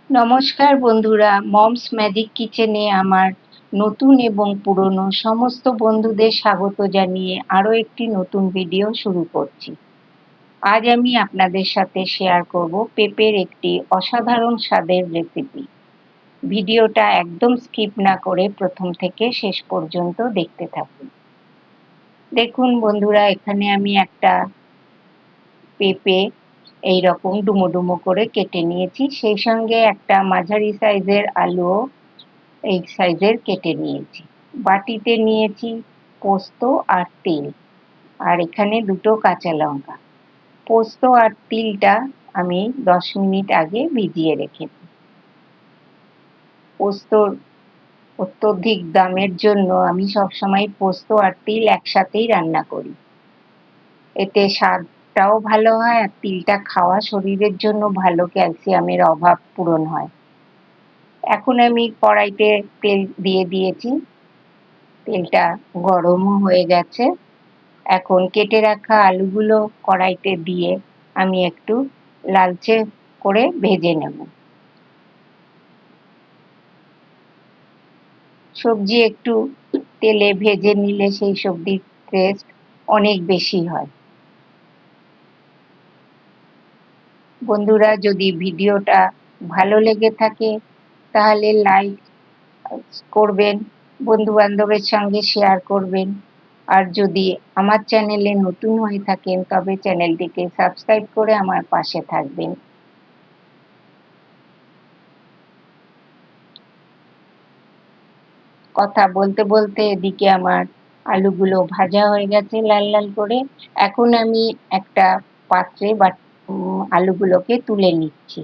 নমস্কার বন্ধুরা, moms magic কিচেনে আমার নতুন এবং পুরনো সমস্ত বন্ধুদের স্বাগত জানিয়ে আরও একটি নতুন ভিডিও শুরু করছি। আজ আমি আপনাদের সাথে শেয়ার করব পেঁপের একটি অসাধারণ স্বাদের রেসিপি। ভিডিওটা একদম স্কিপ না করে প্রথম থেকে শেষ পর্যন্ত দেখতে থাকুন। দেখুন বন্ধুরা, এখানে আমি একটা পেঁপে এই রকম ডুমো ডুমো করে কেটে নিয়েছি, সেই সঙ্গে একটা মাঝারি সাইজের আলুও এই সাইজের কেটে নিয়েছি। বাটিতে নিয়েছি পোস্ত আর তিল, আর এখানে দুটো কাঁচা লঙ্কা। পোস্ত আর তিলটা আমি 10 মিনিট আগে ভিজিয়ে রেখেছি। পোস্তর অত্যধিক দামের জন্য আমি সবসময় পোস্ত আর তিল একসাথেই রান্না করি, এতে স্বাদটাও ভালো হয় আর তিলটা খাওয়া শরীরের জন্য ভালো, ক্যালসিয়ামের অভাব পূরণ হয়। এখন আমি কড়াইতে তেল দিয়ে দিয়েছি, তেলটা গরমও হয়ে গেছে। এখন কেটে রাখা আলুগুলো কড়াইতে দিয়ে আমি একটু লালচে করে ভেজে নেব। সবজি একটু তেলে ভেজে নিলে সেই সবজির টেস্ট অনেক বেশি হয়। বন্ধুরা, যদি ভিডিওটা ভালো লেগে থাকে তাহলে লাইক করবেন, বন্ধু বান্ধবের সঙ্গে শেয়ার করবেন, আর যদি আমার চ্যানেলে নতুন হয়ে থাকেন তবে চ্যানেলটিকে সাবস্ক্রাইব করে আমার পাশে থাকবেন। কথা বলতে বলতে এদিকে আমার আলুগুলো ভাজা হয়ে গেছে লাল লাল করে। এখন আমি একটা পাত্রে আলুগুলোকে তুলে নিচ্ছি।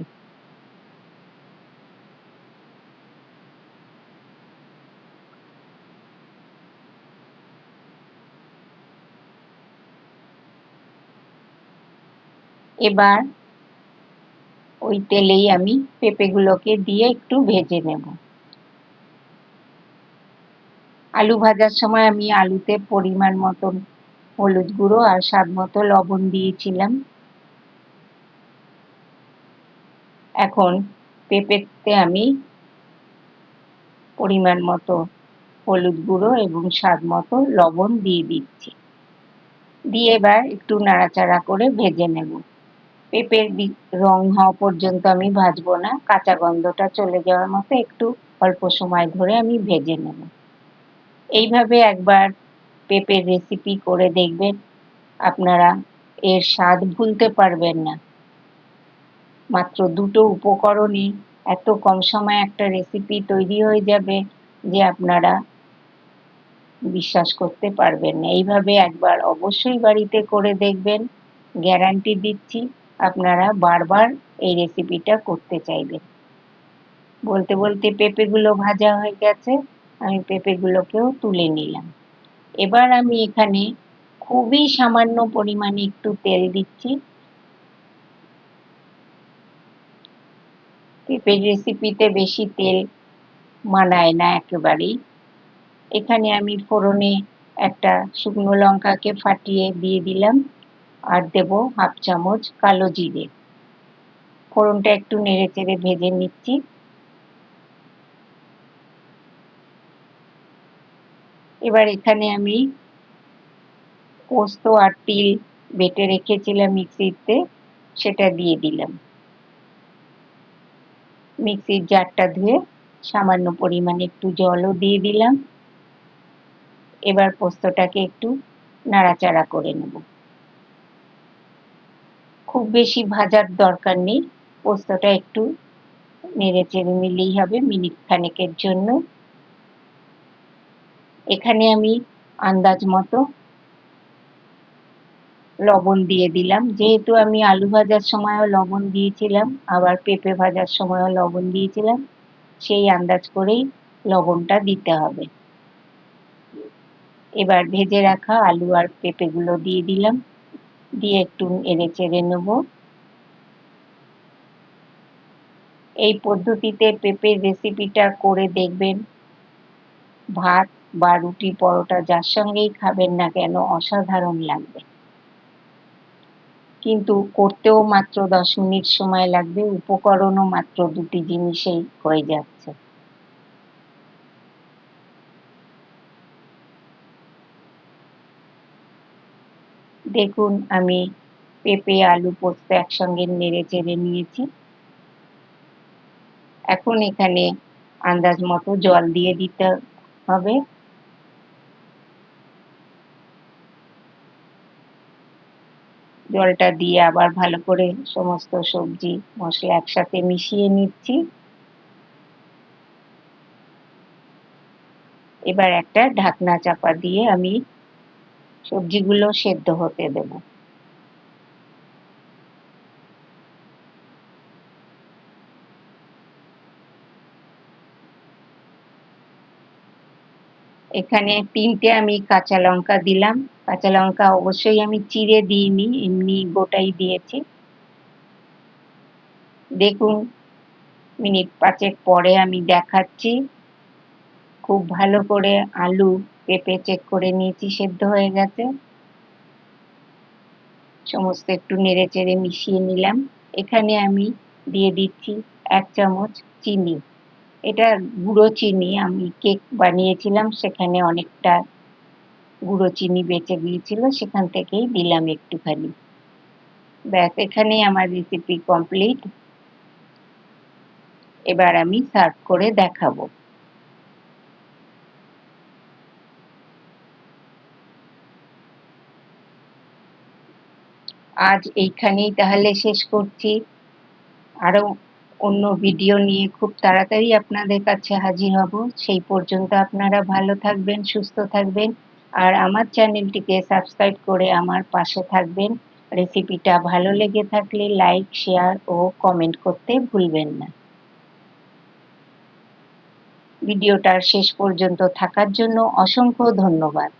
এবার ওই তেলেই আমি পেঁপেগুলোকে দিয়ে একটু ভেজে নেব। আলু ভাজার সময় আমি আলুতে পরিমাণ মতন হলুদ গুঁড়ো আর স্বাদ মতো লবণ দিয়েছিলাম। এখন পেঁপেতে আমি পরিমাণ মতো হলুদ গুঁড়ো এবং স্বাদ মতো লবণ দিয়ে দিচ্ছি, দিয়ে এবার একটু নাড়াচাড়া করে ভেজে নেব। পেঁপের রং হওয়া পর্যন্ত আমি ভাজবো না, কাঁচা গন্ধটা চলে যাওয়ার মতো একটু অল্প সময় ধরে আমি ভেজে নেব। এইভাবে একবার পেঁপের রেসিপি করে দেখবেন, আপনারা এর স্বাদ ভুলতে পারবেন না। মাত্র দুটো উপকরণে এত কম সময়ে একটা রেসিপি তৈরি হয়ে যাবে যে আপনারা বিশ্বাস করতে পারবেন না। এইভাবে একবার অবশ্যই বাড়িতে করে দেখবেন, গ্যারান্টি দিচ্ছি আপনারা বারবার এই রেসিপিটা করতে চাইবেন। বলতে বলতে পেঁপেগুলো ভাজা হয়ে গেছে, আমি পেঁপেগুলোকেও তুলে নিলাম। এবার আমি এখানে খুবই সামান্য পরিমাণে একটু তেল দিচ্ছি। পেঁপের রেসিপিতে বেশি তেল মানায় না একেবারেই। এখানে আমি ফোড়নে একটা শুকনো লঙ্কাকে ফাটিয়ে দিয়ে দিলাম, আর দেব হাফ চামচ কালো জিরে। ফোড়নটা একটু নেড়ে চেড়ে ভেজে নিচ্ছি। এবার এখানে আমি পোস্ত আর তিল বেটে রেখেছিলাম মিক্সিতে, সেটা দিয়ে দিলাম। মিক্সির জারটা ধুয়ে সামান্য পরিমাণে একটু জলও দিয়ে দিলাম। এবার পোস্তটাকে একটু নাড়াচাড়া করে নেব। খুব বেশি ভাজার দরকার নেই, পোস্তটা একটু নেড়ে চেড়ে নিলেই হবে মিনিট খানেকের জন্য। এখানে আমি আন্দাজ মতো লবণ দিয়ে দিলাম, যেহেতু আমি আলু ভাজার সময়ও লবণ দিয়েছিলাম, আবার পেঁপে ভাজার সময়ও লবণ দিয়েছিলাম, সেই আন্দাজ করেই লবণটা দিতে হবে। এবার ভেজে রাখা আলু আর পেঁপেগুলো দিয়ে দিলাম, দিয়ে একটু নেড়ে চেড়ে নেব। এই পদ্ধতিতে পেঁপের রেসিপিটা করে দেখবেন, ভাত বা রুটি পরোটা যার সঙ্গেই খাবেন না কেন অসাধারণ লাগবে। কিন্তু করতেও মাত্র 10 মিনিট সময় লাগবে, উপকরণও মাত্র 2টি জিনিসেই হয়ে যাচ্ছে। দেখুন আমি পেঁপে আলু পোস্ত একসঙ্গে নেড়ে চেড়ে নিয়েছি। এখন এখানে আন্দাজ মতো জল দিয়ে দিতে হবে। জলটা দিয়ে আবার ভালো করে সমস্ত সবজি মশলা একসাথে মিশিয়ে নিচ্ছি। এবার একটা ঢাকনা চাপা দিয়ে আমি সবজিগুলো সেদ্ধ হতে দেব। এখানে 3টে আমি কাঁচা লঙ্কা দিলাম। কাঁচা লঙ্কা অবশ্যই আমি চিড়ে দিইনি, এমনি গোটাই দিয়েছি। দেখুন মিনিট 5 পরে আমি দেখাচ্ছি। খুব ভালো করে আলু পেঁপে চেক করে নিয়েছি, সেদ্ধ হয়ে গেছে। সমস্ত একটু নেড়ে চেড়ে মিশিয়ে নিলাম। এখানে আমি দিয়ে দিচ্ছি 1 চামচ চিনি। এটা গুঁড়ো চিনি, আমি কেক বানিয়েছিলাম, সেখানে অনেকটা গুঁড়ো চিনি বেঁচে গিয়েছিল, সেখান থেকেই দিলাম একটুখানি। ব্যাস, এখানেই আমার রেসিপি কমপ্লিট। এবার আমি সার্ভ করে দেখাবো। আজ এইখানেই তাহলে শেষ করছি। আরো অন্য ভিডিও নিয়ে খুব তাড়াতাড়ি আপনাদের কাছে হাজির হব। সেই পর্যন্ত আপনারা ভালো থাকবেন, সুস্থ থাকবেন, আর আমার চ্যানেলটিকে সাবস্ক্রাইব করে আমার পাশে থাকবেন। রেসিপিটা ভালো লেগে থাকলে লাইক, শেয়ার ও কমেন্ট করতে ভুলবেন না। ভিডিওটার শেষ পর্যন্ত থাকার জন্য অসংখ্য ধন্যবাদ।